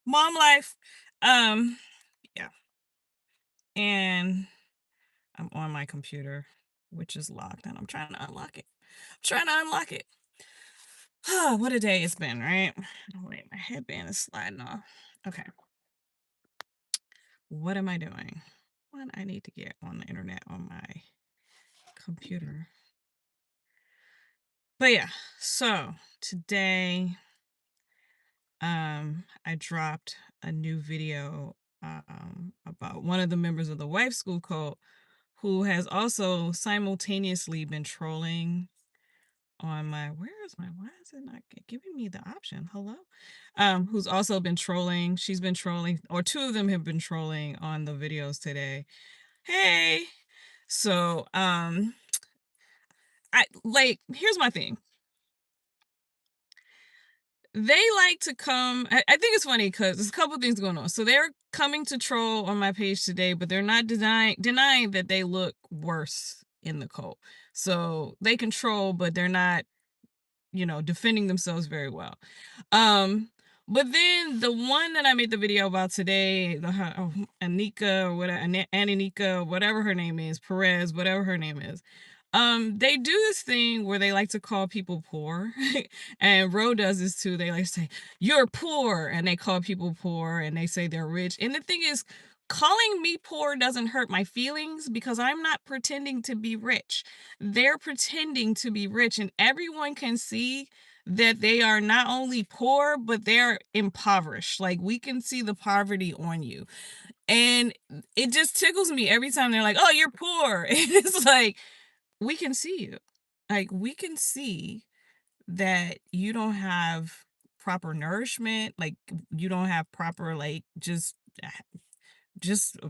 Mom life. Um, yeah. And I'm on my computer, which is locked, and I'm trying to unlock it. I'm trying to unlock it. What a day it's been, right? Oh, wait, my headband is sliding off. Okay. What am I doing? What I need to get on the internet on my computer. But yeah, so today I dropped a new video about one of the members of the wife school cult who has also simultaneously been trolling on my why is it not giving me the option? Hello? Who's also been trolling. She's been trolling, or two of them have been trolling on the videos today. Hey. So I like here's my thing. They like to come. I think it's funny because there's a couple things going on. So they're coming to troll on my page today, but they're not denying that they look worse in the cult. So they can troll, but they're not, defending themselves very well. Um, but then the one that I made the video about today, Anika or whatever, Anika, whatever her name is, Perez, whatever her name is. They do this thing where they like to call people poor, and Ro does this too. They like to say, "You're poor," and they call people poor, and they say they're rich. And the thing is, calling me poor doesn't hurt my feelings because I'm not pretending to be rich. They're pretending to be rich, and everyone can see that they are not only poor, but they're impoverished. Like, we can see the poverty on you. And it just tickles me every time they're like, "Oh, you're poor." It's like, we can see you. Like, we can see that you don't have proper nourishment, like you don't have proper, like, just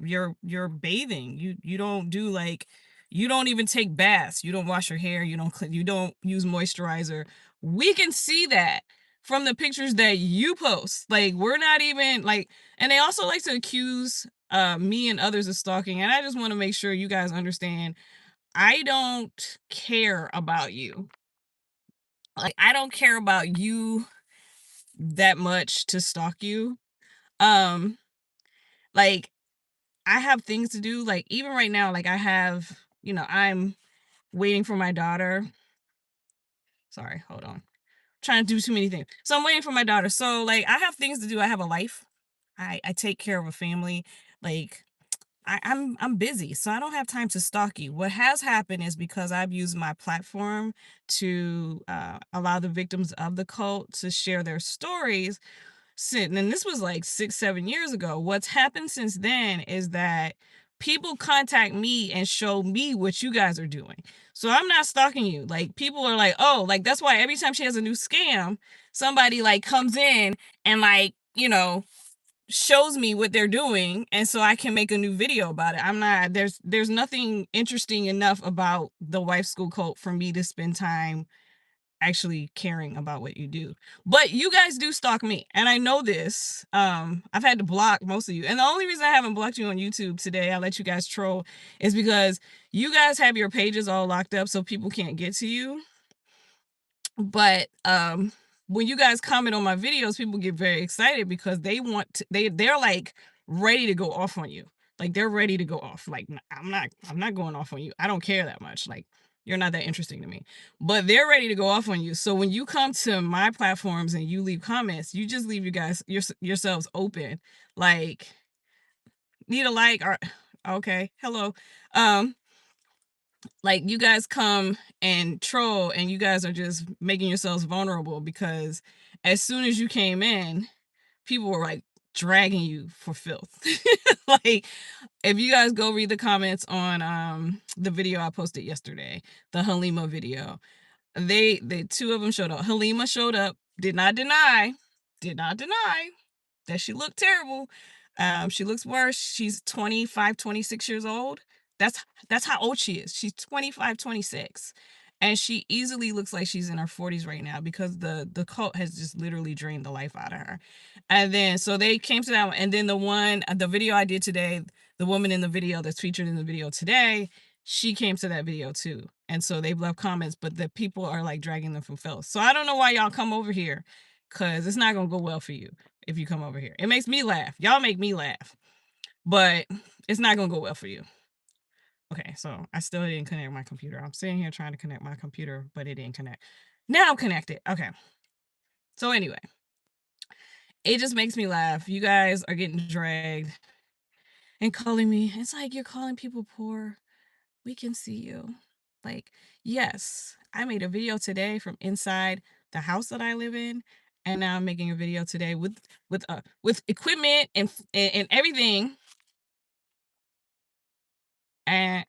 you're bathing. You don't do, like, you don't even take baths. You don't wash your hair, you don't clean, you don't use moisturizer. We can see that from the pictures that you post. Like, we're not even like, and they also like to accuse me and others of stalking. And I just want to make sure you guys understand, I don't care about you. Like, I don't care about you that much to stalk you. Um, like, I have things to do. Like, even right now, like, I'm waiting for my daughter. Sorry, hold on. Trying to do too many things. So I'm waiting for my daughter. So, like, I have things to do. I have a life. I take care of a family. Like, I'm busy, so I don't have time to stalk you. What has happened is because I've used my platform to allow the victims of the cult to share their stories. And this was like 6, 7 years ago. What's happened since then is that people contact me and show me what you guys are doing. So I'm not stalking you. Like, people are like, oh, like, that's why every time she has a new scam, somebody like comes in and, like, shows me what they're doing, and so I can make a new video about it. I'm not there's nothing interesting enough about the wife school cult for me to spend time actually caring about what you do. But you guys do stalk me, and I know this. I've had to block most of you. And the only reason I haven't blocked you on YouTube today, I let you guys troll, is because you guys have your pages all locked up so people can't get to you. But when you guys comment on my videos, people get very excited because they're like ready to go off on you. Like, they're ready to go off. Like, I'm not going off on you. I don't care that much. Like, you're not that interesting to me. But they're ready to go off on you. So when you come to my platforms and you leave comments, you just leave you guys yourselves open. Like, need a like, or okay, hello. Um like, you guys come and troll, and you guys are just making yourselves vulnerable because as soon as you came in, people were like dragging you for filth. Like, if you guys go read the comments on the video I posted yesterday, the Halima video, they two of them showed up. Halima showed up, did not deny that she looked terrible. She looks worse. She's 25, 26 years old. That's how old she is. She's 25, 26. And she easily looks like she's in her 40s right now because the cult has just literally drained the life out of her. And then so they came to that one. And then the video I did today, the woman in the video that's featured in the video today, she came to that video too. And so they've left comments, but the people are like dragging them from filth. So I don't know why y'all come over here, because it's not gonna go well for you. if you come over here. It makes me laugh. Y'all make me laugh. But it's not gonna go well for you. Okay, so I still didn't connect my computer. I'm sitting here trying to connect my computer, but it didn't connect. Now I'm connected. Okay. So anyway, it just makes me laugh. You guys are getting dragged and calling me. It's like you're calling people poor. We can see you. Like, yes, I made a video today from inside the house that I live in, and now I'm making a video today with equipment and everything, and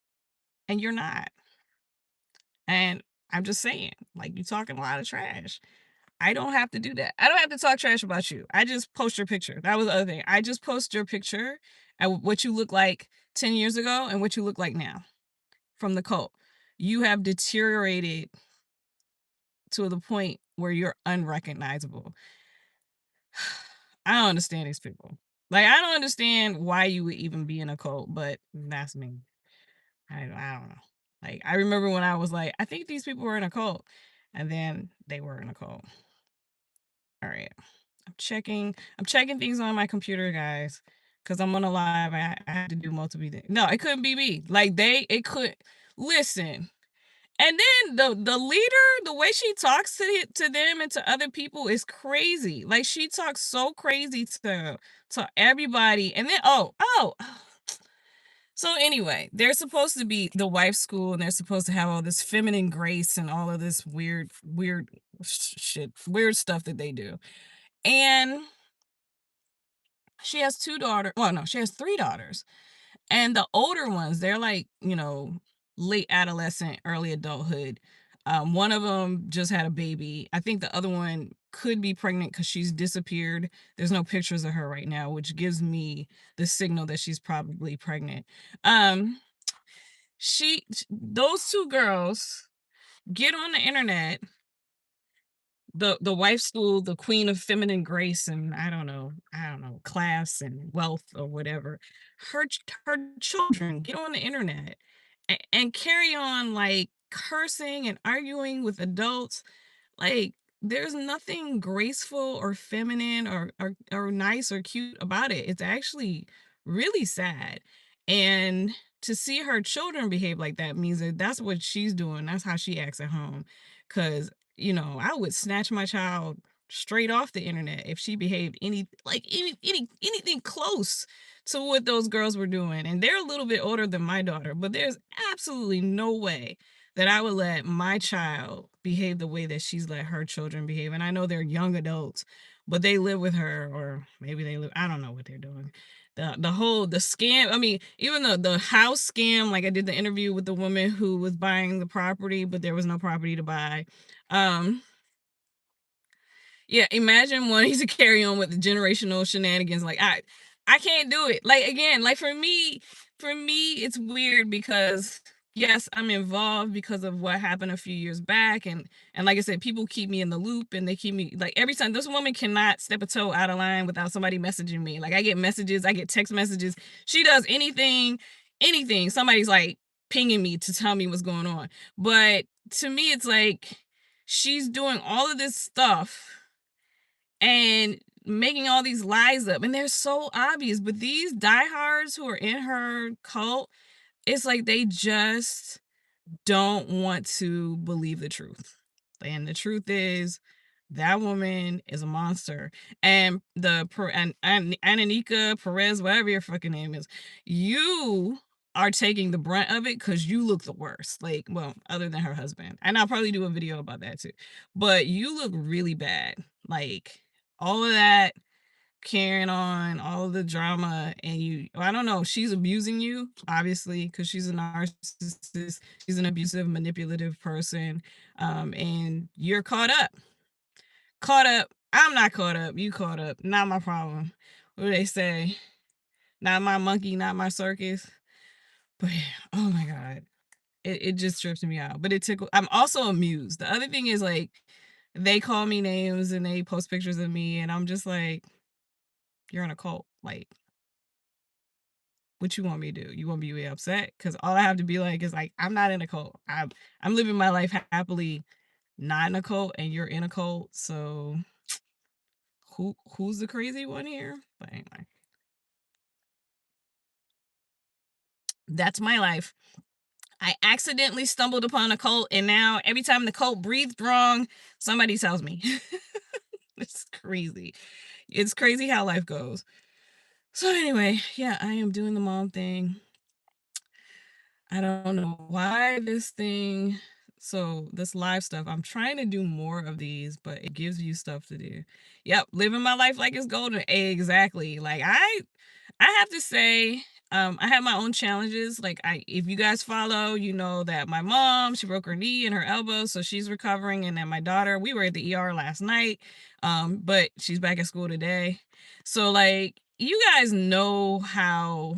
you're not. And I'm just saying, like, you talking a lot of trash. I don't have to do that. I don't have to talk trash about you. I just post your picture. That was the other thing. I just post your picture and what you look like 10 years ago and what you look like now from the cult. You have deteriorated to the point where you're unrecognizable. I don't understand these people. Like, I don't understand why you would even be in a cult, but that's me. I don't know. Like, I remember when I was like, I think these people were in a cult, and then they were in a cult. All right. I'm checking things on my computer, guys, because I'm on a live. I had to do multiple things. No, it couldn't be me. Like it could listen. And then the leader, the way she talks to them and to other people is crazy. Like she talks so crazy to everybody. And then so anyway, they're supposed to be the wife school and they're supposed to have all this feminine grace and all of this weird shit, weird stuff that they do. And she has 2 daughters. Well, no, she has 3 daughters. And the older ones, they're like, late adolescent, early adulthood. One of them just had a baby. I think the other one could be pregnant because she's disappeared. There's no pictures of her right now, which gives me the signal that she's probably pregnant. Those 2 girls get on the internet, the wife school, the queen of feminine grace, and I don't know, class and wealth or whatever. Her children get on the internet and carry on like cursing and arguing with adults. Like, there's nothing graceful or feminine or nice or cute about it. It's actually really sad. And to see her children behave like that means that that's what she's doing. That's how she acts at home. Cause, I would snatch my child straight off the internet if she behaved anything close to what those girls were doing. And they're a little bit older than my daughter, but there's absolutely no way that I would let my child behave the way that she's let her children behave. And I know they're young adults, but they live with her, or maybe they live, I don't know what they're doing. The scam, I mean, even the house scam, like I did the interview with the woman who was buying the property, but there was no property to buy. Yeah, imagine wanting to carry on with the generational shenanigans. Like I can't do it. Like again, like for me, it's weird because yes, I'm involved because of what happened a few years back, and like I said, people keep me in the loop, and they keep me like every time. This woman cannot step a toe out of line without somebody messaging me. Like I get messages, I get text messages. She does anything. Somebody's like pinging me to tell me what's going on. But to me, it's like she's doing all of this stuff and making all these lies up, and they're so obvious. But these diehards who are in her cult, it's like they just don't want to believe the truth. And the truth is that woman is a monster. And and Ananika Perez, whatever your fucking name is, you are taking the brunt of it because you look the worst. Like, well, other than her husband. And I'll probably do a video about that too. But you look really bad. Like, all of that carrying on, all of the drama, and I don't know, she's abusing you, obviously, because she's a narcissist, she's an abusive, manipulative person, and you're caught up. I'm not caught up, you caught up, not my problem. What do they say? Not my monkey, not my circus. But oh my god, it just trips me out. But I'm also amused. The other thing is, like, they call me names and they post pictures of me, and I'm just like, you're in a cult. Like, what you want me to do? You want me to be upset? Because all I have to be like is like, I'm not in a cult. I'm living my life happily, not in a cult, and you're in a cult. So who's the crazy one here? But anyway, that's my life. I accidentally stumbled upon a cult, and now every time the cult breathed wrong, somebody tells me. It's crazy. It's crazy how life goes. So anyway, yeah, I am doing the mom thing. I don't know why this thing, so this live stuff, I'm trying to do more of these, but it gives you stuff to do. Yep, living my life like it's golden. Exactly. Like I have to say, I have my own challenges. Like if you guys follow, you know that my mom, she broke her knee and her elbow, so she's recovering. And then my daughter, we were at the ER last night, but she's back at school today. So like you guys know how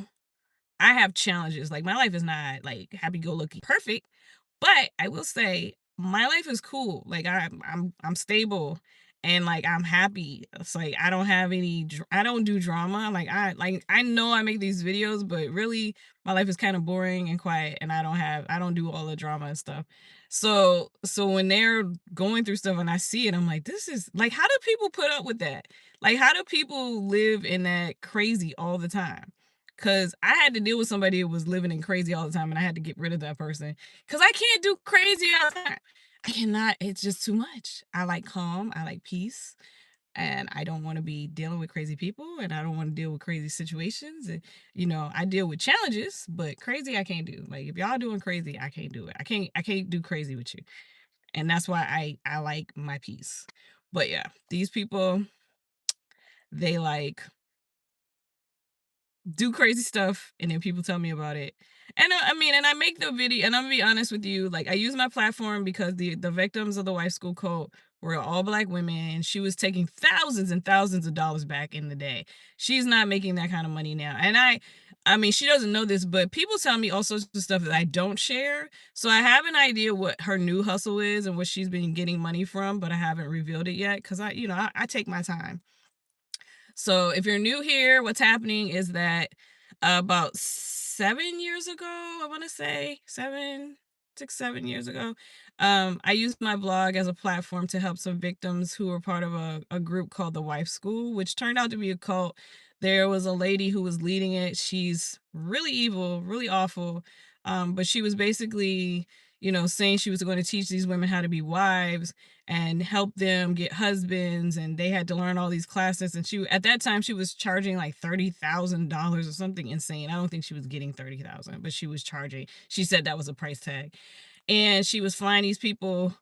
I have challenges. Like my life is not like happy go lucky perfect, but I will say my life is cool. Like I'm stable and like I'm happy. It's like I don't have any I don't do drama. Like I know I make these videos, but really my life is kind of boring and quiet and I don't do all the drama and stuff. So when they're going through stuff and I see it, I'm like, this is like, how do people put up with that? Like how do people live in that crazy all the time? Cause I had to deal with somebody who was living in crazy all the time and I had to get rid of that person. Cause I can't do crazy all the time. I cannot, it's just too much. I like calm, I like peace, and I don't want to be dealing with crazy people and I don't want to deal with crazy situations. And I deal with challenges, but crazy I can't do. Like if y'all doing crazy, I can't do it. I can't do crazy with you. And that's why I like my peace. But yeah, these people, they like do crazy stuff and then people tell me about it. And I mean, and I make the video, and I'm gonna be honest with you, like I use my platform because the victims of the wife school cult were all black women and she was taking thousands and thousands of dollars back in the day. She's not making that kind of money now. And I mean, she doesn't know this, but people tell me all sorts of stuff that I don't share. So I have an idea what her new hustle is and what she's been getting money from, but I haven't revealed it yet because I take my time. So if you're new here, what's happening is that about 7 years ago, I want to say 7 6 7 years ago, I used my blog as a platform to help some victims who were part of a group called the Wife School, which turned out to be a cult. There was a lady who was leading it. She's really evil, really awful. But she was basically, saying she was going to teach these women how to be wives and help them get husbands, and they had to learn all these classes. And she, at that time, she was charging like $30,000 or something insane. I don't think she was getting 30,000, but she was charging. She said that was a price tag, and she was flying these people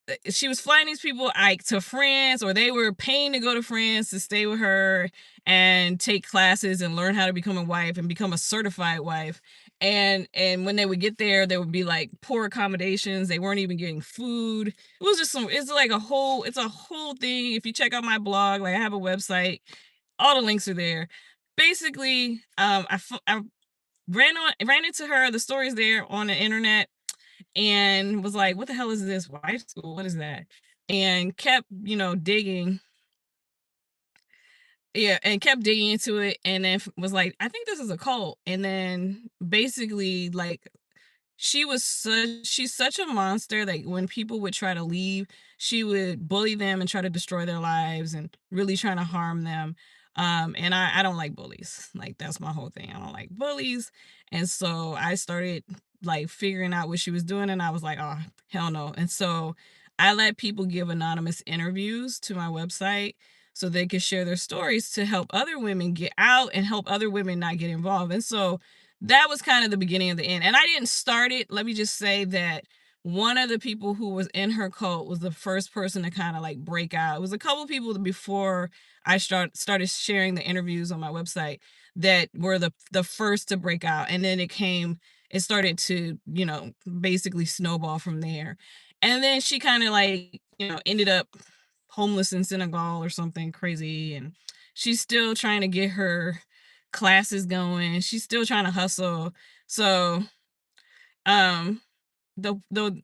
like to France, or they were paying to go to France to stay with her and take classes and learn how to become a wife and become a certified wife. And when they would get there, there would be like poor accommodations. They weren't even getting food. It was just it's a whole thing. If you check out my blog, like I have a website, all the links are there. Basically, I ran into her. The story's there on the internet, and was like, "What the hell is this wife school? What is that?" And kept, digging. Yeah, and kept digging into it, and then was like, "I think this is a cult." And then basically, like, she's such a monster. Like when people would try to leave, she would bully them and try to destroy their lives and really trying to harm them. And I don't like bullies. Like that's my whole thing. I don't like bullies. And so I started like figuring out what she was doing, and I was like, oh hell no. And so I let people give anonymous interviews to my website so they could share their stories to help other women get out and help other women not get involved. And so that was kind of the beginning of the end. And I didn't start it. Let me just say that one of the people who was in her cult was the first person to kind of like break out. It was a couple people before I started sharing the interviews on my website that were the first to break out. And then it started to, basically snowball from there. And then she kind of like, ended up homeless in Senegal or something crazy. And she's still trying to get her classes going. She's still trying to hustle. So, um, the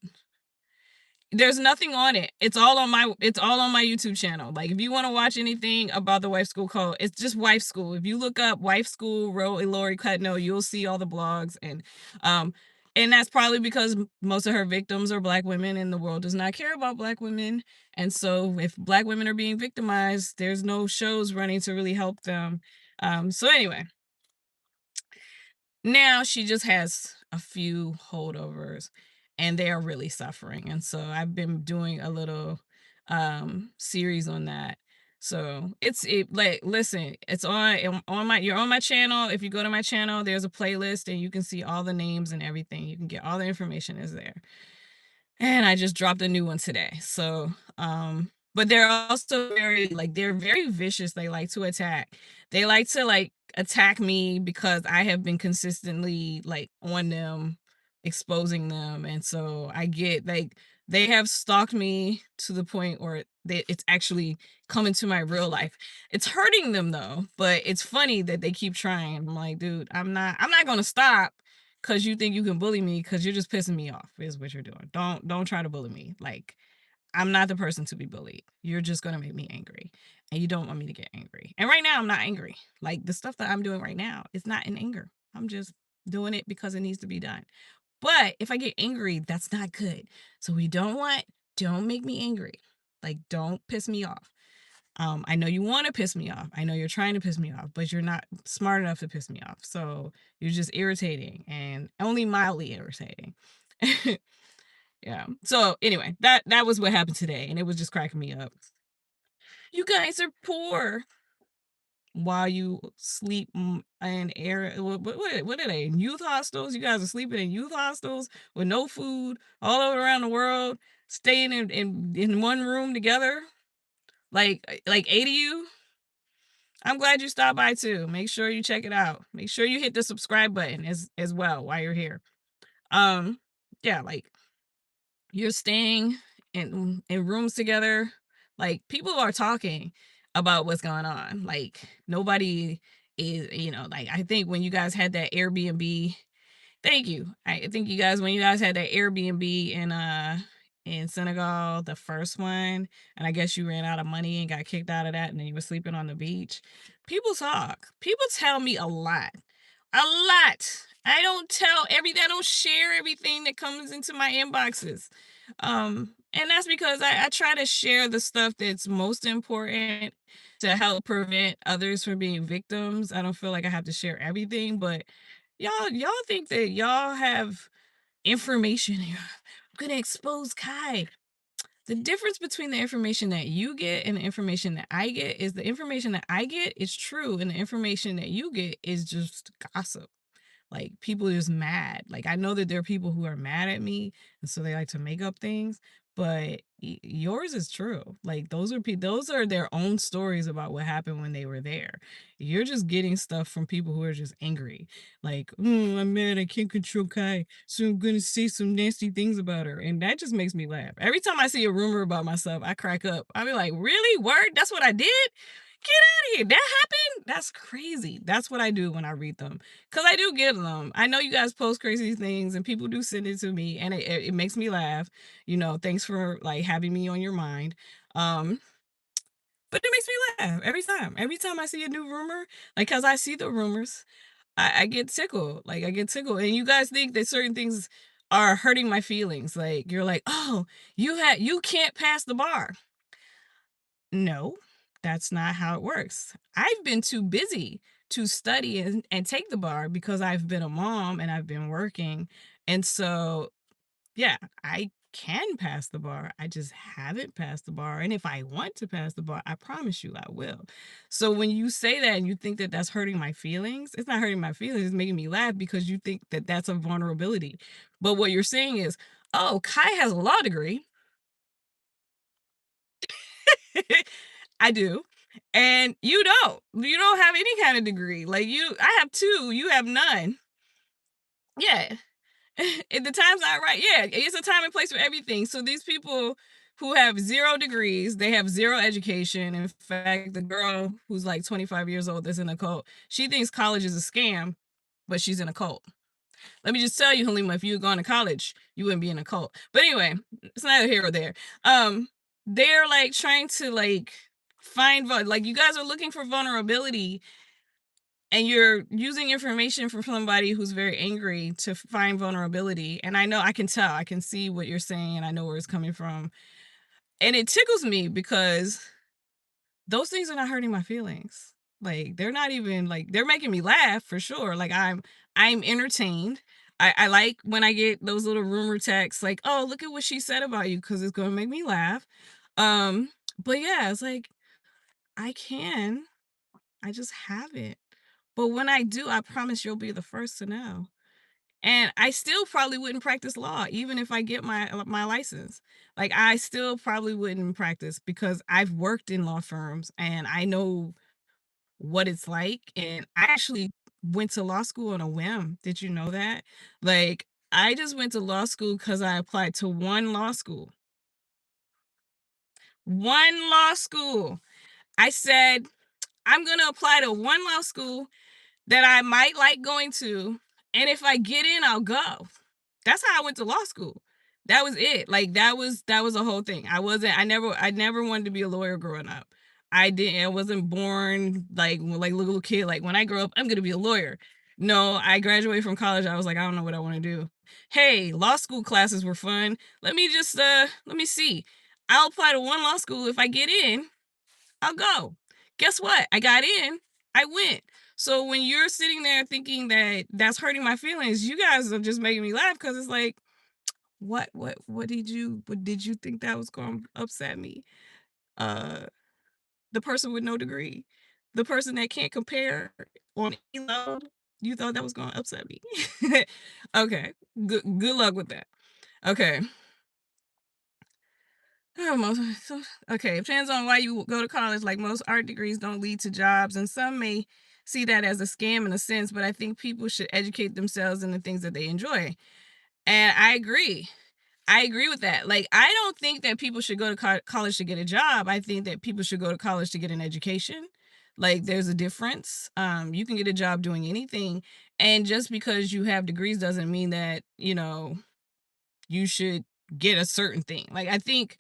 there's nothing on it. It's all on my YouTube channel. Like if you want to watch anything about the wife school cult, it's just wife school. If you look up wife school Ro Ilori Cutno, you'll see all the blogs. And um And that's probably because most of her victims are black women and the world does not care about black women. And so if black women are being victimized, there's no shows running to really help them. So anyway, now she just has a few holdovers and they are really suffering. And so I've been doing a little series on that. So like listen, it's on my you're on my channel. If you go to my channel, there's a playlist and you can see all the names and everything. You can get all the information is there. And I just dropped a new one today. So, but they're also very like they're very vicious. They like to attack. They like to like attack me because I have been consistently like on them, exposing them. And so I get like they have stalked me to the point where it's actually coming to my real life. It's hurting them though, but it's funny that they keep trying. I'm like, dude, I'm not gonna stop because you think you can bully me because you're just pissing me off is what you're doing. Don't try to bully me. Like I'm not the person to be bullied. You're just gonna make me angry. And you don't want me to get angry. And right now I'm not angry. Like the stuff that I'm doing right now is not in anger. I'm just doing it because it needs to be done. But if I get angry, that's not good. So we don't make me angry. Like don't piss me off. I know you want to piss me off. I know you're trying to piss me off, but you're not smart enough to piss me off. So you're just irritating and only mildly irritating. Yeah. So anyway, that was what happened today, and it was just cracking me up. You guys are poor while you sleep in air. What are they? In youth hostels? You guys are sleeping in youth hostels with no food all over around the world, staying in one room together. Like 80 you. I'm glad you stopped by too. Make sure you check it out. Make sure you hit the subscribe button as well while you're here. Um, yeah, like you're staying in rooms together. Like people are talking about what's going on. Like nobody is, like I think when you guys had that Airbnb. Thank you. I think you guys when you guys had that Airbnb in Senegal, the first one, and I guess you ran out of money and got kicked out of that and then you were sleeping on the beach. People talk. People tell me a lot. A lot. I don't share everything that comes into my inboxes. And that's because I try to share the stuff that's most important to help prevent others from being victims. I don't feel like I have to share everything, but y'all think that y'all have information here. I'm gonna expose Kai. The difference between the information that you get and the information that I get is the information that I get is true, and the information that you get is just gossip. Like people just mad. Like I know that there are people who are mad at me, and so they like to make up things. But yours is true. Like those are their own stories about what happened when they were there. You're just getting stuff from people who are just angry. Like, I'm mad. I can't control Kai, so I'm gonna say some nasty things about her, and that just makes me laugh. Every time I see a rumor about myself, I crack up. I be like, really? Word? That's what I did? Get out of here. That happened? That's crazy. That's what I do when I read them. Cause I do get them. I know you guys post crazy things and people do send it to me and it makes me laugh. Thanks for like having me on your mind. Um, but it makes me laugh every time. Every time I see a new rumor, like cause I see the rumors, I get tickled. Like I get tickled. And you guys think that certain things are hurting my feelings. Like you're like, oh, you can't pass the bar. No, that's not how it works. I've been too busy to study and take the bar because I've been a mom and I've been working. And so, yeah, I can pass the bar. I just haven't passed the bar. And if I want to pass the bar, I promise you I will. So when you say that and you think that that's hurting my feelings, it's not hurting my feelings. It's making me laugh because you think that that's a vulnerability. But what you're saying is, oh, Kai has a law degree. I do. And you don't. You don't have any kind of degree. Like I have two, you have none. Yeah. At the time's not right. Yeah, it's a time and place for everything. So these people who have 0 degrees, they have 0 education. In fact, the girl who's like 25 years old that's in a cult, she thinks college is a scam, but she's in a cult. Let me just tell you, Halima, if you had gone to college, you wouldn't be in a cult. But anyway, it's neither here or there. They're like trying to like find like you guys are looking for vulnerability and you're using information from somebody who's very angry to find vulnerability. And I know, I can tell, I can see what you're saying, and I know where it's coming from. And it tickles me because those things are not hurting my feelings. Like, they're not even like, they're making me laugh for sure. Like, I'm entertained. I like when I get those little rumor texts like, oh, look at what she said about you, because it's gonna make me laugh. Um, but yeah, it's like, I can. I just haven't. But when I do, I promise you'll be the first to know. And I still probably wouldn't practice law even if I get my license. Like, I still probably wouldn't practice because I've worked in law firms and I know what it's like. And I actually went to law school on a whim. Did you know that? Like, I just went to law school because I applied to one law school. One law school. I said, I'm going to apply to one law school that I might like going to, and if I get in, I'll go. That's how I went to law school. That was it. Like, that was a whole thing. I never wanted to be a lawyer growing up. I wasn't born like little kid like, when I grow up I'm going to be a lawyer. No, I graduated from college. I was like, I don't know what I want to do. Hey, law school classes were fun. Let me see. I'll apply to one law school. If I get in, I'll go. Guess what? I got in. I went. So when you're sitting there thinking that that's hurting my feelings, you guys are just making me laugh, because it's like, what did you think that was going to upset me? Uh, the person with no degree, the person that can't compare on any level. You thought that was going to upset me? Okay. Good luck with that. Okay. Oh, okay, it depends on why you go to college. Like, most art degrees don't lead to jobs, and some may see that as a scam in a sense, but I think people should educate themselves in the things that they enjoy. And I agree. I agree with that. Like, I don't think that people should go to college to get a job. I think that people should go to college to get an education. Like, there's a difference. You can get a job doing anything. And just because you have degrees doesn't mean that, you should get a certain thing. Like, I think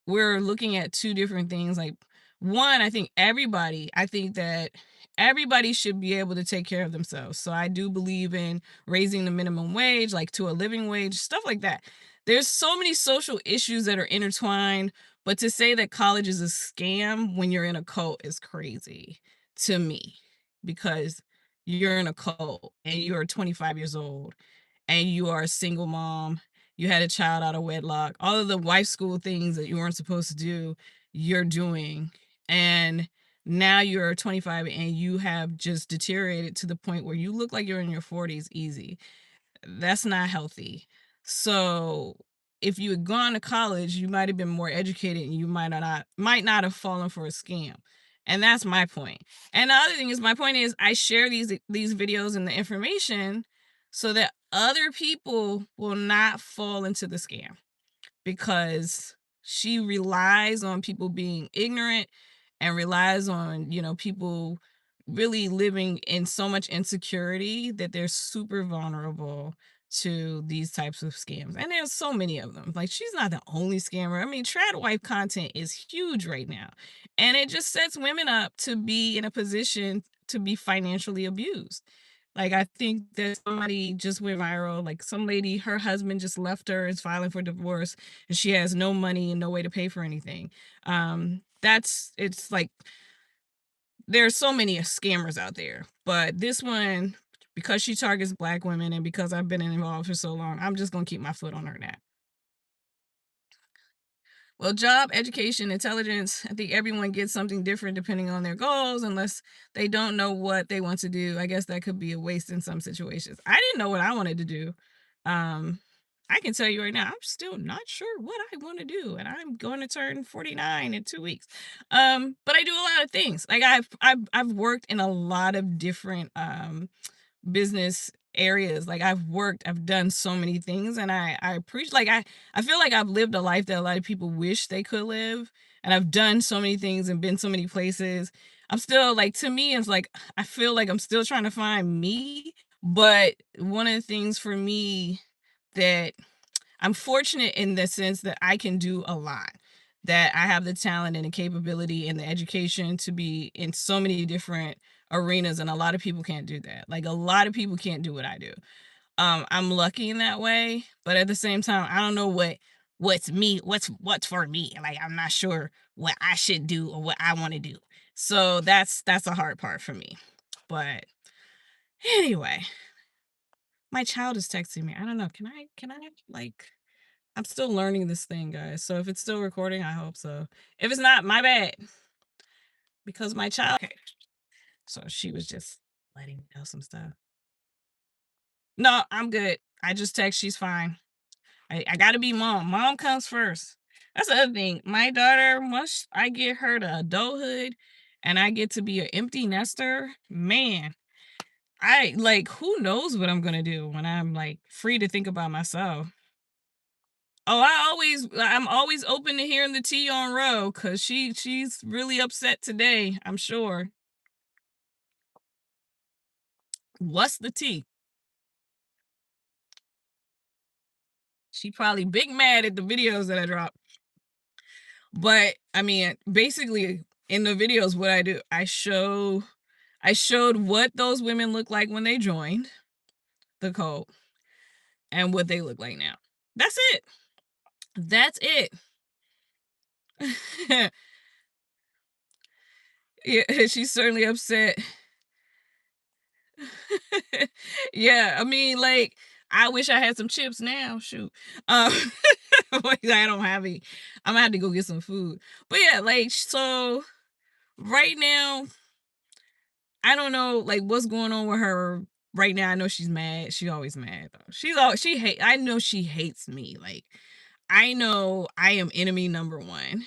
we're looking at two different things. Like, one, I think that everybody should be able to take care of themselves. So I do believe in raising the minimum wage, like to a living wage, stuff like that. There's so many social issues that are intertwined, but to say that college is a scam when you're in a cult is crazy to me, because you're in a cult and you're 25 years old and you are a single mom, you had a child out of wedlock, all of the wife school things that you weren't supposed to do, you're doing. And now you're 25 and you have just deteriorated to the point where you look like you're in your 40s easy. That's not healthy. So if you had gone to college, you might have been more educated and you might not have fallen for a scam. And that's my point. And the other thing is, my point is, I share these videos and the information so that other people will not fall into the scam, because she relies on people being ignorant and relies on, people really living in so much insecurity that they're super vulnerable to these types of scams. And there's so many of them. Like, she's not the only scammer. I mean, trad wife content is huge right now. And it just sets women up to be in a position to be financially abused. Like, I think that somebody just went viral, like, some lady, her husband just left her, is filing for divorce, and she has no money and no way to pay for anything. It's like, there's so many scammers out there, but this one, because she targets Black women and because I've been involved for so long, I'm just gonna keep my foot on her now. Well, job, education, intelligence, I think everyone gets something different depending on their goals, unless they don't know what they want to do. I guess that could be a waste in some situations. I didn't know what I wanted to do. Um, I can tell you right now, I'm still not sure what I want to do, and I'm going to turn 49 in 2 weeks. But I do a lot of things. Like, I've worked in a lot of different business areas. Like, I've done so many things, and I appreciate, like, I feel like I've lived a life that a lot of people wish they could live, and I've done so many things and been so many places. I'm still like, to me, it's like, I feel like I'm still trying to find me. But one of the things for me, that I'm fortunate in the sense that I can do a lot, that I have the talent and the capability and the education to be in so many different arenas, and a lot of people can't do that. Like, a lot of people can't do what I do. I'm lucky in that way, but at the same time, I don't know what's for me. Like, I'm not sure what I should do or what I want to do. So that's a hard part for me. But anyway, my child is texting me. I don't know. Can I like I'm still learning this thing, guys. So if it's still recording, I hope so. If it's not, my bad. Because my child, okay. So she was just letting me know some stuff. No, I'm good. I just text she's fine. I gotta be mom. Mom comes first. That's the other thing. My daughter, once I get her to adulthood and I get to be an empty nester, man, I like who knows what I'm gonna do when I'm like free to think about myself. Oh, I'm always open to hearing the tea on Ro because she's really upset today, I'm sure. What's the tea? She probably big mad at the videos that I drop. But I mean, basically in the videos, what I do, I showed what those women look like when they joined the cult and what they look like now. That's it. That's it. Yeah, she's certainly upset. Yeah, I mean, like, I wish I had some chips now. Shoot. Um, I don't have any. I'm gonna have to go get some food. But yeah, like, so right now, I don't know, like, what's going on with her right now. I know she's mad. She's always mad. Though. She hate. I know she hates me. Like, I know I am enemy number one.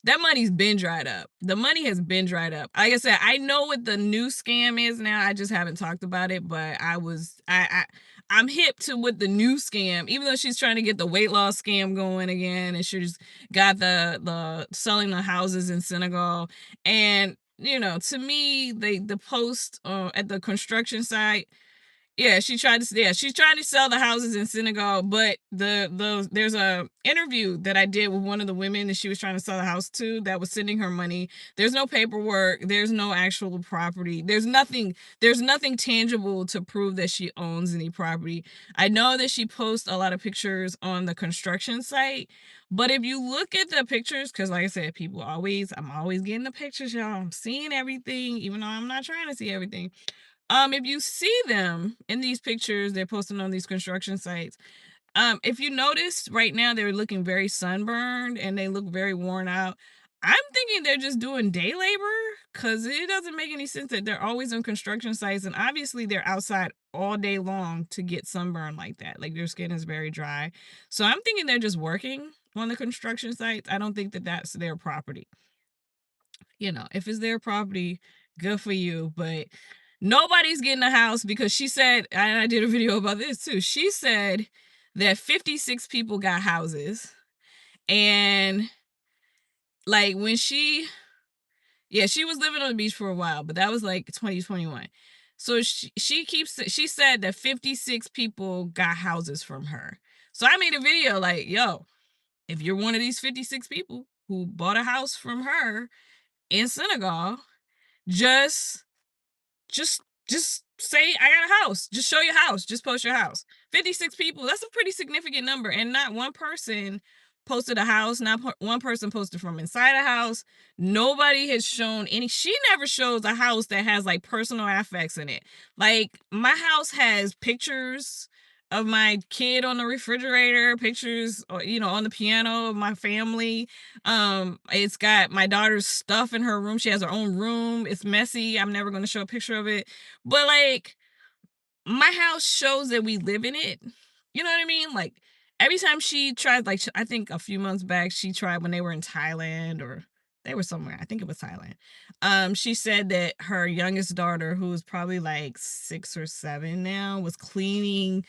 That money's been dried up. The money has been dried up. Like I said, I know what the new scam is now. I just haven't talked about it, but I'm hip to what the new scam, even though she's trying to get the weight loss scam going again, and she's got the selling the houses in Senegal. And to me, the post at the construction site, yeah, she's trying to sell the houses in Senegal, but there's a interview that I did with one of the women that she was trying to sell the house to that was sending her money. There's no paperwork, there's no actual property. There's nothing tangible to prove that she owns any property. I know that she posts a lot of pictures on the construction site, but if you look at the pictures, cuz like I said, I'm always getting the pictures, y'all. I'm seeing everything even though I'm not trying to see everything. If you see them in these pictures they're posting on these construction sites, if you notice right now they're looking very sunburned and they look very worn out. I'm thinking they're just doing day labor because it doesn't make any sense that they're always on construction sites and obviously they're outside all day long to get sunburned like that. Like their skin is very dry. So I'm thinking they're just working on the construction sites. I don't think that that's their property. If it's their property, good for you. But nobody's getting a house because she said, and I did a video about this too. She said that 56 people got houses. And like yeah, she was living on the beach for a while, but that was like 2021. So she said that 56 people got houses from her. So I made a video like, yo, if you're one of these 56 people who bought a house from her in Senegal, just just just say I got a house. Just show your house. Just post your house. 56 people. That's a pretty significant number. And not one person posted a house. Not one person posted from inside a house. Nobody has shown any. She never shows a house that has like personal affects in it. Like my house has pictures of my kid on the refrigerator, pictures, on the piano of my family. It's got my daughter's stuff in her room. She has her own room. It's messy. I'm never going to show a picture of it. But like my house shows that we live in it. You know what I mean? Like every time she tried, like I think a few months back, she tried when they were in Thailand or they were somewhere. I think it was Thailand. She said that her youngest daughter, who was probably like 6 or 7 now, was cleaning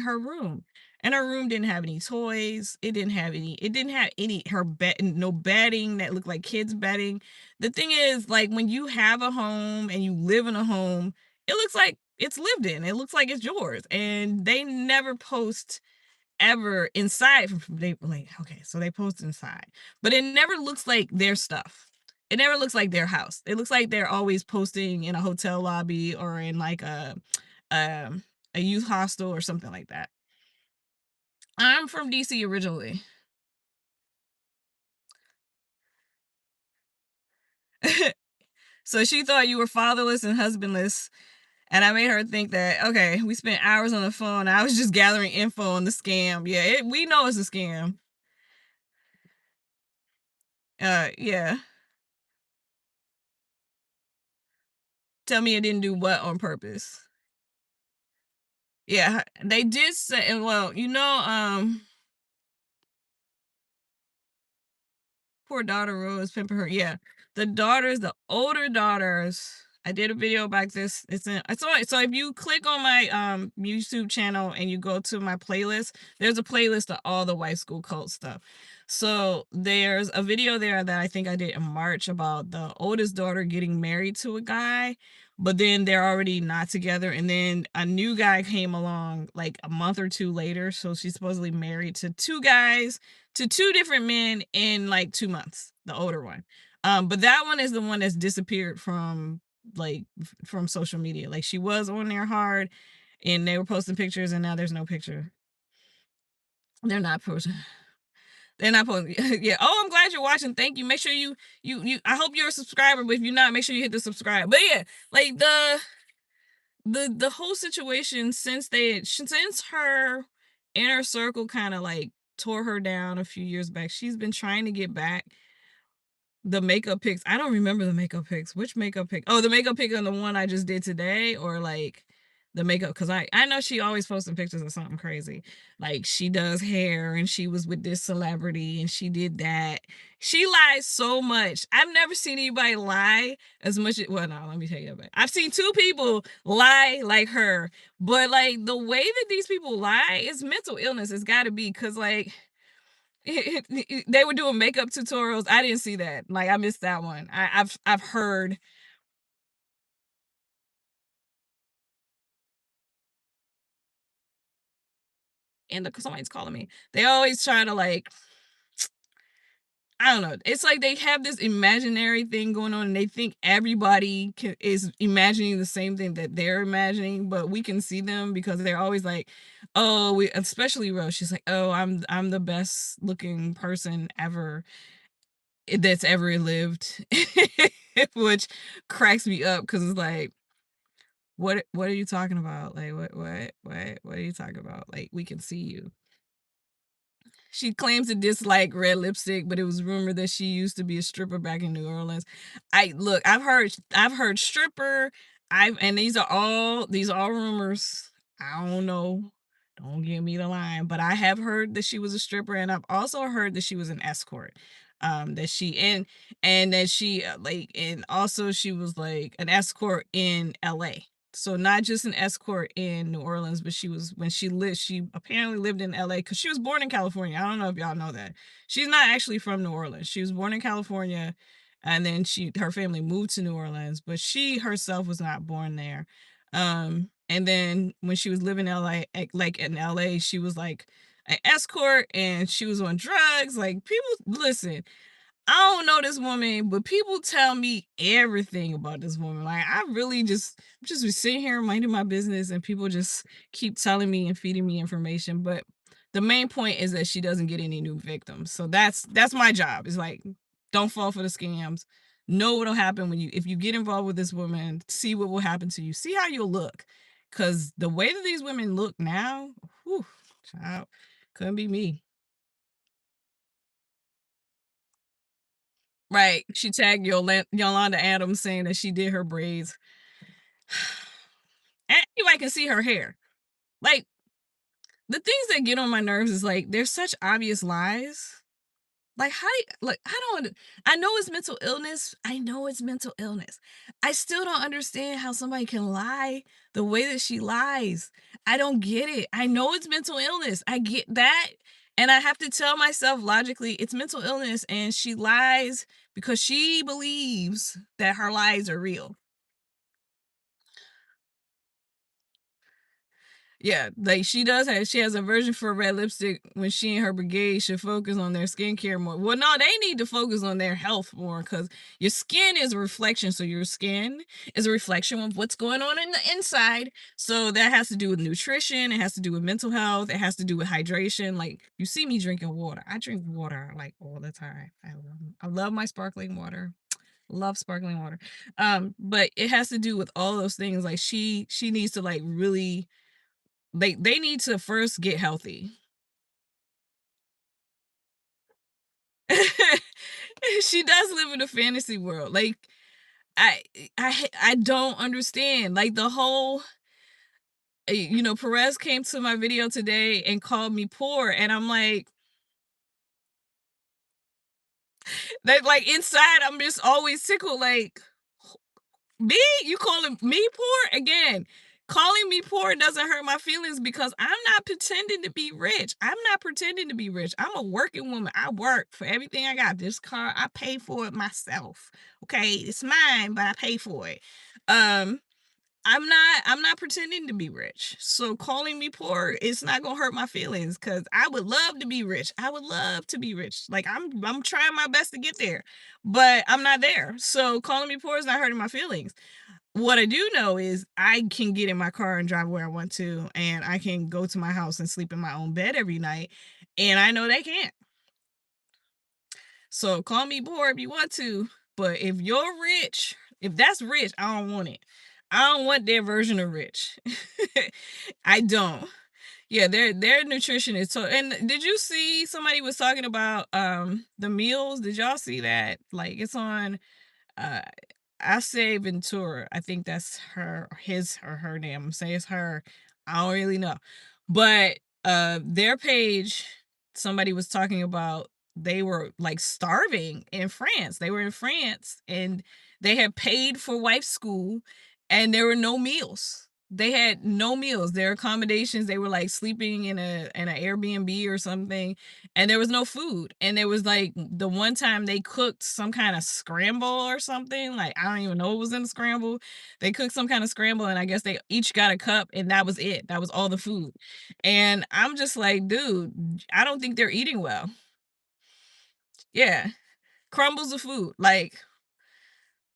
her room. And her room didn't have any toys. It didn't have any her bed, no bedding that looked like kids' bedding. The thing is, like when you have a home and you live in a home, it looks like it's lived in. It looks like it's yours. And they never post ever inside. They like, okay, so they post inside, but it never looks like their stuff. It never looks like their house. It looks like they're always posting in a hotel lobby or in like um a youth hostel or something like that. I'm from DC originally. So she thought you were fatherless and husbandless. And I made her think that, okay, we spent hours on the phone. I was just gathering info on the scam. Yeah, we know it's a scam. Yeah. Tell me it didn't do what on purpose. Yeah, they did say, and well, poor daughter Rose pimping her. Yeah, the older daughters. I did a video about this. So if you click on my YouTube channel and you go to my playlist, there's a playlist of all the white school cult stuff. So there's a video there that I think I did in March about the oldest daughter getting married to a guy, but then they're already not together, and then a new guy came along like a month or two later. So she's supposedly married to two guys, to two different men in like 2 months, the older one. But that one is the one that's disappeared from like from social media. Like she was on there hard and they were posting pictures and now there's no picture. They're not posting. They're not posting. Yeah. Oh, I'm glad you're watching. Thank you. Make sure you I hope you're a subscriber, but if you're not, make sure you hit the subscribe. But yeah, like the whole situation since her inner circle kind of like tore her down a few years back, she's been trying to get back the makeup pics. I don't remember the makeup pics. Which makeup pic? Oh, the makeup pic on the one I just did today, or like the makeup, because I know she always posting pictures of something crazy. Like she does hair and she was with this celebrity and she did that. She lies so much. I've never seen anybody lie as much. Well, no, let me tell you about. I've seen two people lie like her, but like the way that these people lie is mental illness. It's got to be because like they were doing makeup tutorials. I didn't see that. Like I missed that one. I've heard, and somebody's calling me. They always try to like, I don't know. It's like they have this imaginary thing going on, and they think everybody is imagining the same thing that they're imagining, but we can see them because they're always like, "Oh, we." Especially Rose. She's like, "Oh, I'm the best looking person ever that's ever lived," which cracks me up because it's like, what are you talking about? Like what are you talking about? Like we can see you. She claims to dislike red lipstick, but it was rumored that she used to be a stripper back in New Orleans. I've heard stripper. And these are all rumors. I don't know. Don't give me the line, but I have heard that she was a stripper, and I've also heard that she was an escort. That she and that she like, and also she was like an escort in LA. So not just an escort in New Orleans, but she apparently lived in LA because she was born in California. I don't know if y'all know that. She's not actually from New Orleans. She was born in California and then her family moved to New Orleans, but she herself was not born there. And then when she was living in LA, like in LA, she was like an escort and she was on drugs. Like people listen, I don't know this woman, but people tell me everything about this woman. Like I really just be sitting here minding my business, and people just keep telling me and feeding me information. But the main point is that she doesn't get any new victims. So that's my job. It's like, don't fall for the scams. Know what'll happen if you get involved with this woman. See what will happen to you. See how you'll look, because the way that these women look now, whew, child, couldn't be me. Right. She tagged Yolanda Adams saying that she did her braids. Anybody can see her hair. Like, the things that get on my nerves is like there's such obvious lies. Like how do you, like I don't I know it's mental illness. I know it's mental illness. I still don't understand how somebody can lie the way that she lies. I don't get it. I know it's mental illness. I get that. And I have to tell myself logically it's mental illness and she lies because she believes that her lies are real. Yeah, like she has a version for red lipstick when she and her brigade should focus on their skincare more. Well, no, they need to focus on their health more because your skin is a reflection. So your skin is a reflection of what's going on in the inside. So that has to do with nutrition. It has to do with mental health. It has to do with hydration. Like you see me drinking water. I drink water like all the time. I love my sparkling water. Love sparkling water. But it has to do with all those things. Like she needs to like really they need to first get healthy. She does live in a fantasy world. Like I I don't understand. Like the whole Perez came to my video today and called me poor and I'm like that like inside I'm just always tickled like me? You calling me poor? Again, calling me poor doesn't hurt my feelings because I'm not pretending to be rich. I'm not pretending to be rich. I'm a working woman. I work for everything I got. This car, I pay for it myself. Okay, it's mine, but I pay for it. Um, I'm not pretending to be rich. So calling me poor, it's not gonna hurt my feelings because I would love to be rich. I would love to be rich. Like I'm trying my best to get there, but I'm not there. So calling me poor is not hurting my feelings. What I do know is I can get in my car and drive where I want to, and I can go to my house and sleep in my own bed every night, and I know they can't. So call me poor if you want to, but if you're rich, if that's rich, I don't want it. I don't want their version of rich. I don't. Yeah, their nutrition is so. And did you see somebody was talking about the meals? Did y'all see that? Like it's on uh I say Ventura. I think that's his or her name. I'm saying it's her. I don't really know. But their page, somebody was talking about they were like starving in France. They were in France and they had paid for wife's school and there were no meals. They had no meals. Their accommodations, they were like sleeping in an Airbnb or something and there was no food. And there was like the one time they cooked some kind of scramble or something. Like I don't even know what was in the scramble. They cooked some kind of scramble, and I guess they each got a cup, and that was it. That was all the food. And I'm just like, dude, I don't think they're eating well. Yeah, crumbles of food. Like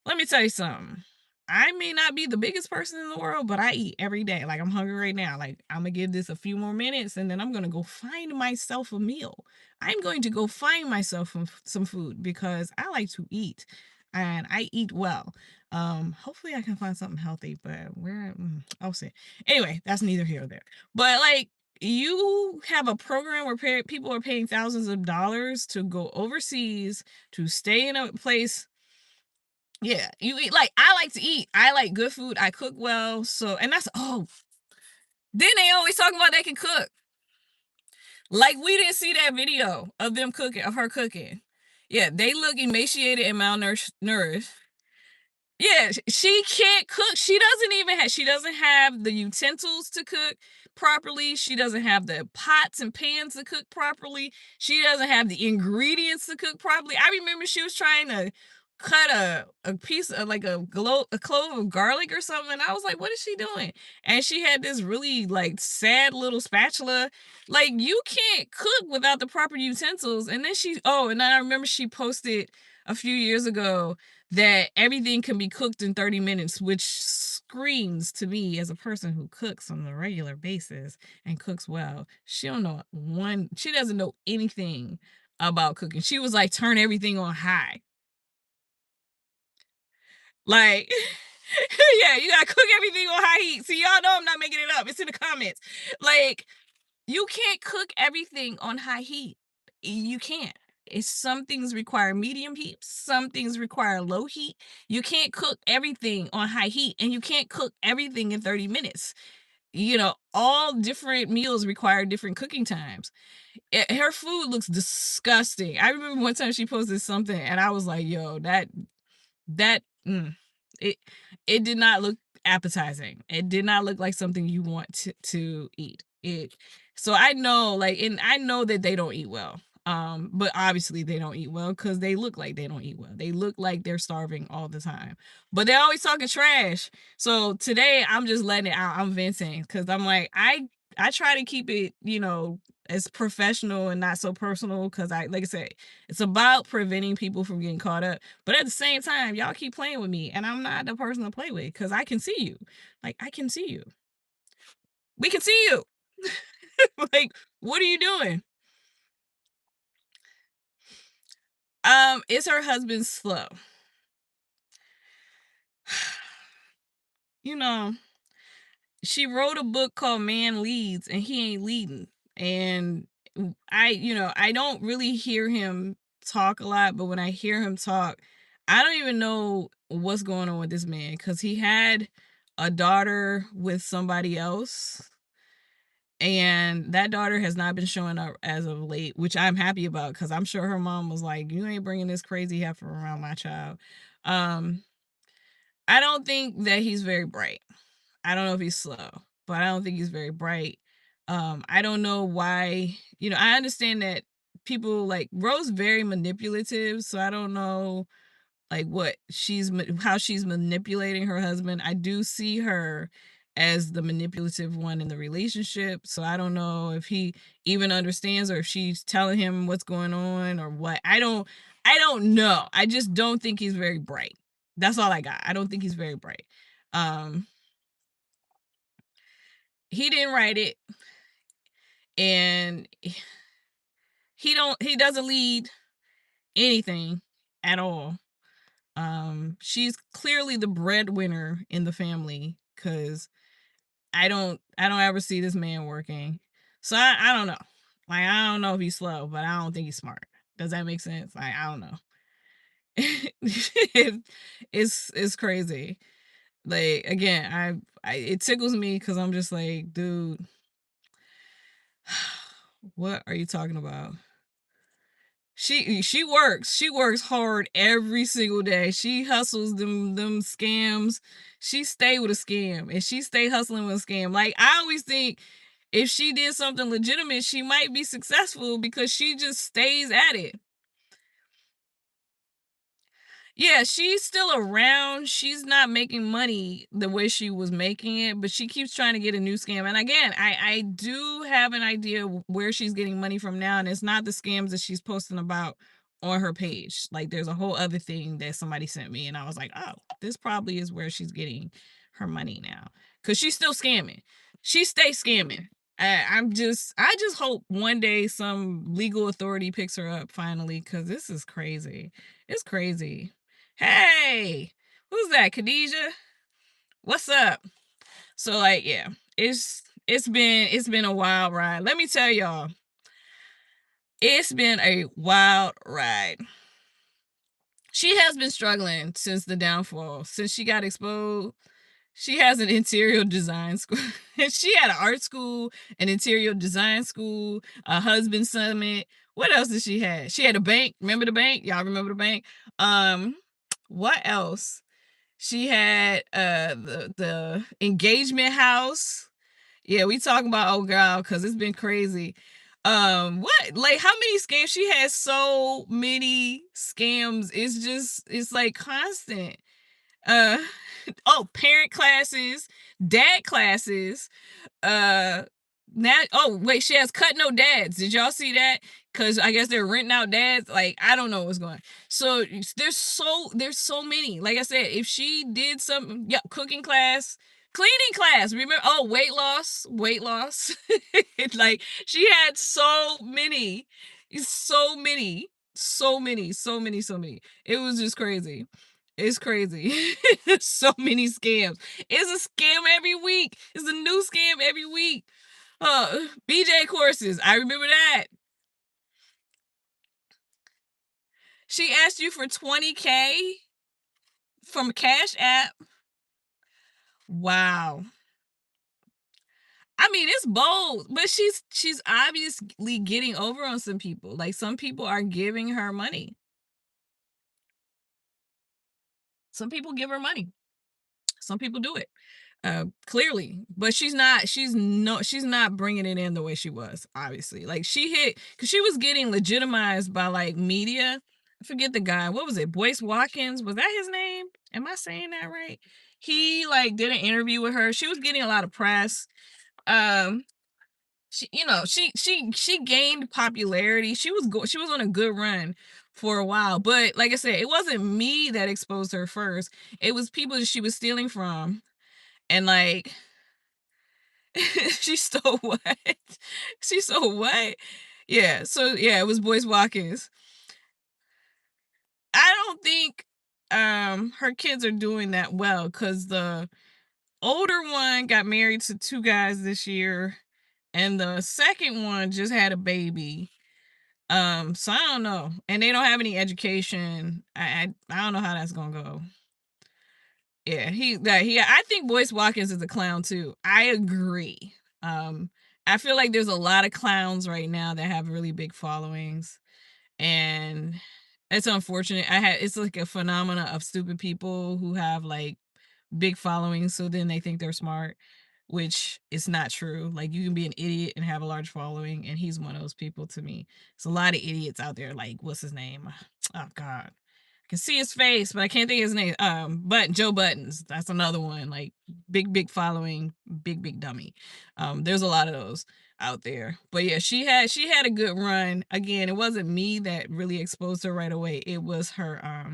let me tell you something. I may not be the biggest person in the world, but I eat every day. Like I'm hungry right now. Like I'm gonna give this a few more minutes and then I'm gonna go find myself a meal. I'm going to go find myself some food because I like to eat and I eat well. Hopefully I can find something healthy, but I'll see. Anyway, that's neither here or there. But like you have a program where people are paying thousands of dollars to go overseas to stay in a place. Yeah, you eat like I like to eat. I like good food. I cook well. So, and that's then they always talk about they can cook. Like we didn't see that video of them cooking, of her cooking. Yeah, they look emaciated and malnourished. Yeah, she can't cook. She doesn't have the utensils to cook properly. She doesn't have the pots and pans to cook properly. She doesn't have the ingredients to cook properly. I remember she was trying to cut a piece of like a clove of garlic or something. And I was like, what is she doing? And she had this really like sad little spatula. Like you can't cook without the proper utensils. And then and then I remember she posted a few years ago that everything can be cooked in 30 minutes, which screams to me as a person who cooks on a regular basis and cooks well. She doesn't know anything about cooking. She was like, turn everything on high. Like, yeah, you gotta cook everything on high heat. See, y'all know I'm not making it up. It's in the comments. Like, you can't cook everything on high heat. You can't. Some things require medium heat, some things require low heat. You can't cook everything on high heat, and you can't cook everything in 30 minutes. All different meals require different cooking times. Her food looks disgusting. I remember one time she posted something, and I was like, "Yo, that it it did not look appetizing. It did not look like something you want to eat. So I know like and I know that they don't eat well. But obviously they don't eat well because they look like they don't eat well. They look like they're starving all the time. But they're always talking trash. So today I'm just letting it out. I'm venting because I'm like, I try to keep it, as professional and not so personal because like I said, it's about preventing people from getting caught up. But at the same time, y'all keep playing with me, and I'm not the person to play with because I can see you. Like I can see you. We can see you. Like, what are you doing? Is her husband slow? You know, she wrote a book called Man Leads and he ain't leading. And I don't really hear him talk a lot, but when I hear him talk, I don't even know what's going on with this man cuz he had a daughter with somebody else, and that daughter has not been showing up as of late, which I'm happy about cuz I'm sure her mom was like, "You ain't bringing this crazy heifer around my child." Um I don't think that he's very bright. I don't know if he's slow, but I don't think he's very bright. I don't know why, I understand that people like Rose very manipulative, so I don't know like what how she's manipulating her husband. I do see her as the manipulative one in the relationship, so I don't know if he even understands or if she's telling him what's going on or what. I don't know. I just don't think he's very bright. That's all I got. I don't think he's very bright. Um he didn't write it, and he doesn't lead anything at all. She's clearly the breadwinner in the family because I don't ever see this man working. So I don't know. Like I don't know if he's slow, but I don't think he's smart. Does that make sense? Like I don't know. It's crazy. Like again, I it tickles me because I'm just like, dude, what are you talking about? She works hard every single day. She hustles them scams. She stay with a scam and she stay hustling with a scam. Like I always think if she did something legitimate, she might be successful because she just stays at it. Yeah, she's still around. She's not making money the way she was making it, but she keeps trying to get a new scam. And again, I do have an idea where she's getting money from now, and it's not the scams that she's posting about on her page. Like there's a whole other thing that somebody sent me, and I was like, oh, this probably is where she's getting her money now. Cause she's still scamming. She stays scamming. I just hope one day some legal authority picks her up finally, cause this is crazy. It's crazy. Hey, who's that? Khadijah? What's up? So like, yeah, it's been a wild ride. Let me tell y'all, it's been a wild ride. She has been struggling since the downfall, since she got exposed. She has an interior design school. She had an art school, an interior design school, a husband summit. What else did she have? She had a bank. Remember the bank? Y'all remember the bank? What else? She had the engagement house. Yeah, we talking about oh girl, because it's been crazy. What like how many scams? She has so many scams. It's like constant. Uh oh, parent classes, dad classes, uh now oh wait, she has cut no dads. Did y'all see that? Because I guess they're renting out dads. Like I don't know what's going on. So there's so many. Like I said, if she did some, yeah, cooking class, cleaning class, remember, oh, weight loss. It's like she had so many. It was just crazy. It's crazy. So many scams. It's a scam every week. It's a new scam every week. BJ courses. I remember that. She asked you for 20K from Cash App. Wow. I mean, it's bold, but she's obviously getting over on some people. Like some people are giving her money. Some people give her money. Some people do it. Clearly, but she's not bringing it in the way she was, obviously. Like, she hit, because she was getting legitimized by like media. I forget the guy. What was it? Boyce Watkins, was that his name? Am I saying that right? He like did an interview with her. She was getting a lot of press. um she gained popularity. She was on a good run for a while, but like I said, it wasn't me that exposed her first. It was people that she was stealing from. And like, she stole what? She stole what? Yeah, so yeah, it was Boyce Watkins. I don't think her kids are doing that well, because the older one got married to two guys this year, and the second one just had a baby. So I don't know. And they don't have any education. I don't know how that's gonna go. Yeah, I think Boyce Watkins is a clown too. I agree. Um, I feel like there's a lot of clowns right now that have really big followings, and it's unfortunate. It's like a phenomena of stupid people who have like big followings, so then they think they're smart, which is not true. Like, you can be an idiot and have a large following, and he's one of those people to me. There's a lot of idiots out there. Like, what's his name? Oh God, I can see his face, but I can't think of his name. But Joe Buttons, that's another one. Like, big following, big dummy. There's a lot of those out there. But yeah, she had a good run. Again, it wasn't me that really exposed her right away. It was her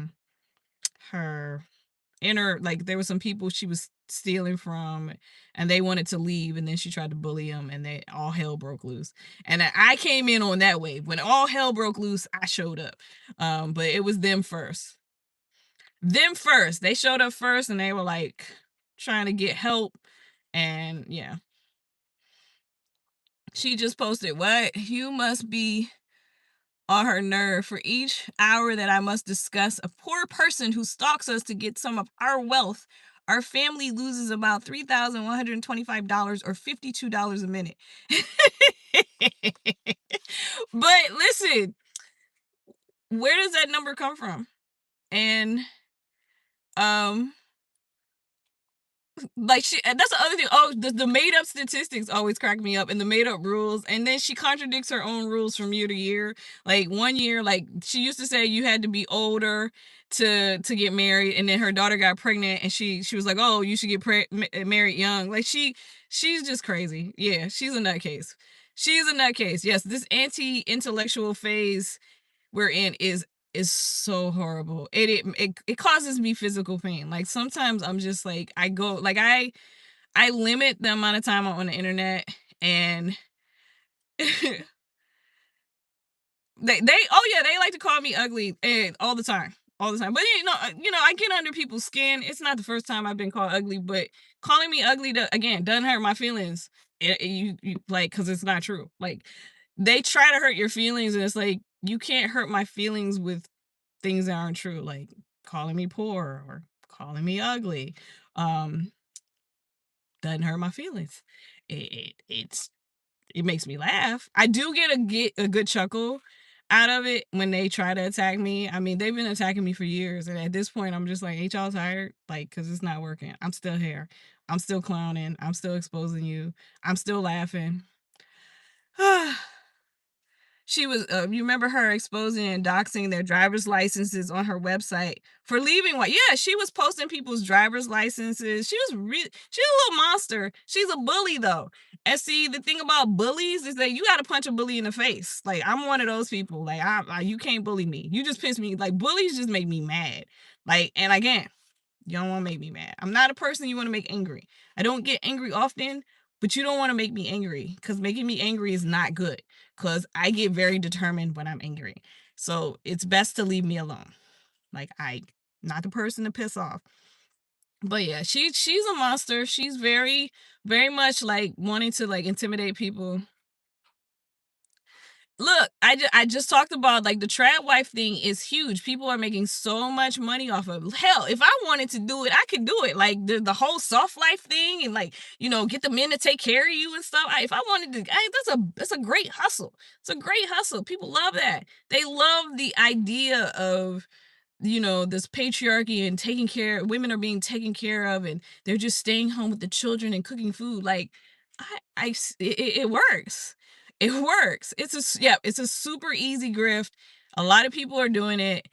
inner, like, there were some people she was stealing from, and they wanted to leave, and then she tried to bully them, and they all hell broke loose. And I came in on that wave. When all hell broke loose, I showed up. But it was them first. They showed up first, and they were like trying to get help. And yeah, she just posted, "What? You must be on her nerve. For each hour that I must discuss a poor person who stalks us to get some of our wealth, our family loses about $3,125 or $52 a minute." But listen, where does that number come from? And um like, that's the other thing. Oh, the made up statistics always crack me up, and the made up rules, and then she contradicts her own rules from year to year. Like, one year, like, she used to say you had to be older to get married, and then her daughter got pregnant, and she was like, oh, you should get married young. Like, she's just crazy. Yeah, she's a nutcase. She's a nutcase. Yes, this anti-intellectual phase we're in is so horrible. It causes me physical pain. Like, sometimes I'm just like, I go like, I limit the amount of time I'm on the internet, and they oh yeah, they like to call me ugly, and all the time. All the time. But I get under people's skin. It's not the first time I've been called ugly, but calling me ugly, again, doesn't hurt my feelings. You like, cuz it's not true. Like, they try to hurt your feelings, and it's like, you can't hurt my feelings with things that aren't true, like calling me poor or calling me ugly. Um, doesn't hurt my feelings. It makes me laugh. I do get a good chuckle out of it when they try to attack me. I mean, they've been attacking me for years, and at this point, I'm just like, ain't y'all tired? Like, cause it's not working. I'm still here. I'm still clowning. I'm still exposing you. I'm still laughing. She was, you remember her exposing and doxing their driver's licenses on her website for leaving white. Yeah, she was posting people's driver's licenses. She's a little monster. She's a bully though. And see, the thing about bullies is that you got to punch a bully in the face. Like, I'm one of those people. Like, you can't bully me. You just piss me. Like, bullies just make me mad. Like, and again, you don't want to make me mad. I'm not a person you want to make angry. I don't get angry often, but you don't want to make me angry, because making me angry is not good, because I get very determined when I'm angry. So it's best to leave me alone. Like, not the person to piss off. But yeah, she's a monster. She's very much like wanting to like intimidate people. Look, I just talked about, like, the trad wife thing is huge. People are making so much money off of. Hell, if I wanted to do it, I could do it. Like, the whole soft life thing, and like, get the men to take care of you and stuff. If I wanted to, that's a great hustle. It's a great hustle. People love that. They love the idea of this patriarchy and taking care women are being taken care of, and they're just staying home with the children and cooking food. Like, it works. It works. Yeah, it's a super easy grift. A lot of people are doing it.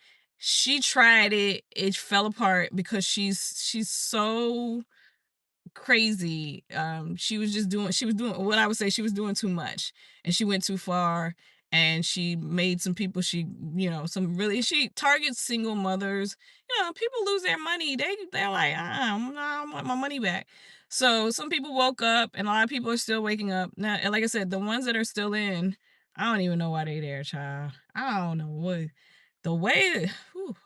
She tried it. It fell apart because she's so crazy. She was doing what I would say she was doing too much, and she went too far, and she made some people some really she targets single mothers. People lose their money. They're like, I want my money back. So some people woke up, and a lot of people are still waking up now. And like I said, the ones that are still in, I don't even know why they there, child. I don't know what the way.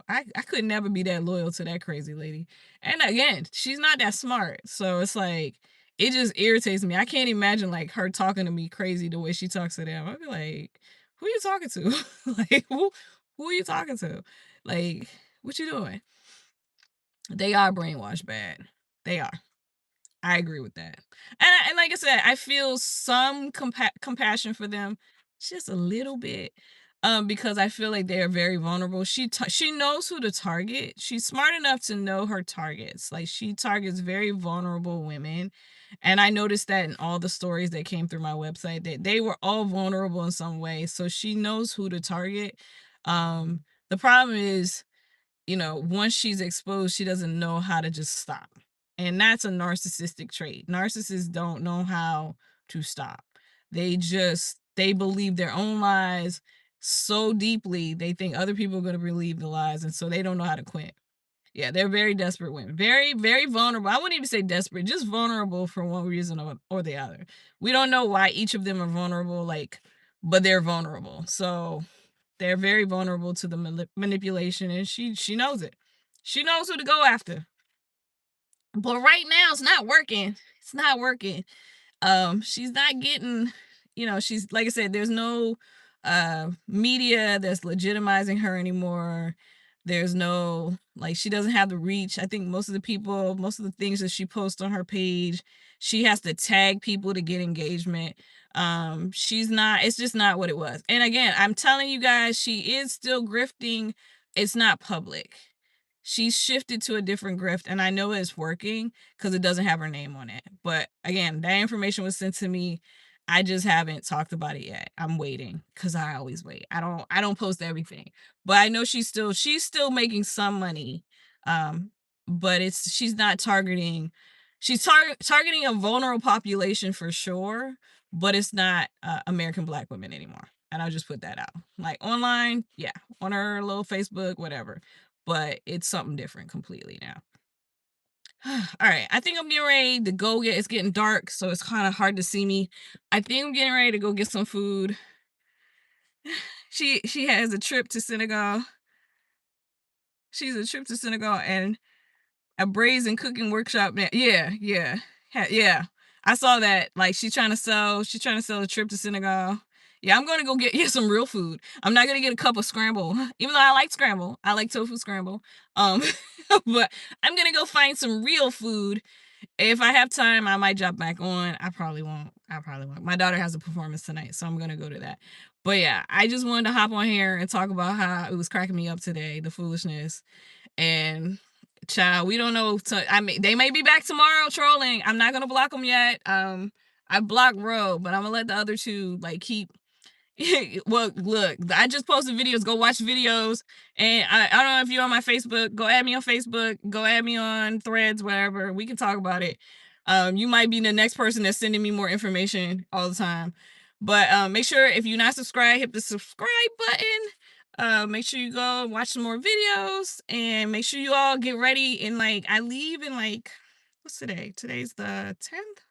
I could never be that loyal to that crazy lady. And again, she's not that smart. So it's like it just irritates me. I can't imagine like her talking to me crazy the way she talks to them. I'd be like, who you talking to? Like who are you talking to? Like, what you doing? They are brainwashed bad. They are. I agree with that. And like I said, I feel some compassion for them, just a little bit, because I feel like they are very vulnerable. She knows who to target. She's smart enough to know her targets. Like, she targets very vulnerable women, and I noticed that in all the stories that came through my website, that they were all vulnerable in some way. So she knows who to target. The problem is, once she's exposed, she doesn't know how to just stop. And that's a narcissistic trait. Narcissists don't know how to stop. They believe their own lies so deeply, they think other people are going to believe the lies. And so they don't know how to quit. Yeah, they're very desperate women. Very, very vulnerable. I wouldn't even say desperate, just vulnerable for one reason or the other. We don't know why each of them are vulnerable, but they're vulnerable. So they're very vulnerable to the manipulation, and she knows it. She knows who to go after. But right now, it's not working. It's not working. She's not getting, she's like I said, there's no media that's legitimizing her anymore. There's no, like, she doesn't have the reach. I think most of the things that she posts on her page, she has to tag people to get engagement. She's not, it's just not what it was. And again, I'm telling you guys, she is still grifting. It's not public. She's shifted to a different grift, and I know it's working because it doesn't have her name on it. But again, that information was sent to me. I just haven't talked about it yet. I'm waiting because I always wait. I don't post everything, but I know she's still making some money. Um, but she's not targeting. She's targeting a vulnerable population for sure, but it's not American Black women anymore. And I'll just put that out. Like, online, yeah, on her little Facebook, whatever, but it's something different completely now. All right, I think I'm getting ready to go it's getting dark, so it's kind of hard to see me. I think I'm getting ready to go get some food. She has a trip to Senegal. She's a trip to Senegal and a brazen cooking workshop. Yeah, yeah, yeah. I saw that. Like, she's trying to sell a trip to Senegal. Yeah, I'm gonna go get some real food. I'm not gonna get a cup of scramble, even though I like scramble. I like tofu scramble. Um, but I'm gonna go find some real food. If I have time, I might jump back on. I probably won't. My daughter has a performance tonight, so I'm gonna go to that. But yeah, I just wanted to hop on here and talk about how it was cracking me up today, the foolishness. And child, we don't know. I mean, they may be back tomorrow trolling. I'm not gonna block them yet. I blocked Ro, but I'm gonna let the other two like keep. Well, look, I just posted videos. Go watch videos. And I don't know if you're on my Facebook. Go add me on Facebook. Go add me on Threads, whatever. We can talk about it. You might be the next person that's sending me more information all the time. But make sure, if you're not subscribed, hit the subscribe button. Make sure you go and watch some more videos, and make sure you all get ready. And like, I leave in like, what's today? Today's the 10th.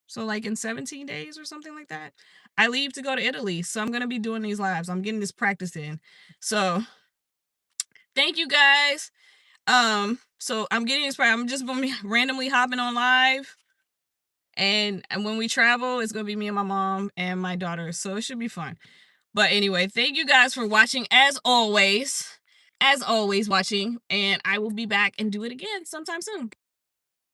So like in 17 days or something like that, I leave to go to Italy. So I'm gonna be doing these lives. I'm getting this practice in. So thank you guys. So I'm getting this I'm just gonna be randomly hopping on live. And when we travel, it's gonna be me and my mom and my daughter. So it should be fun. But anyway, thank you guys for watching as always. As always, watching, and I will be back and do it again sometime soon.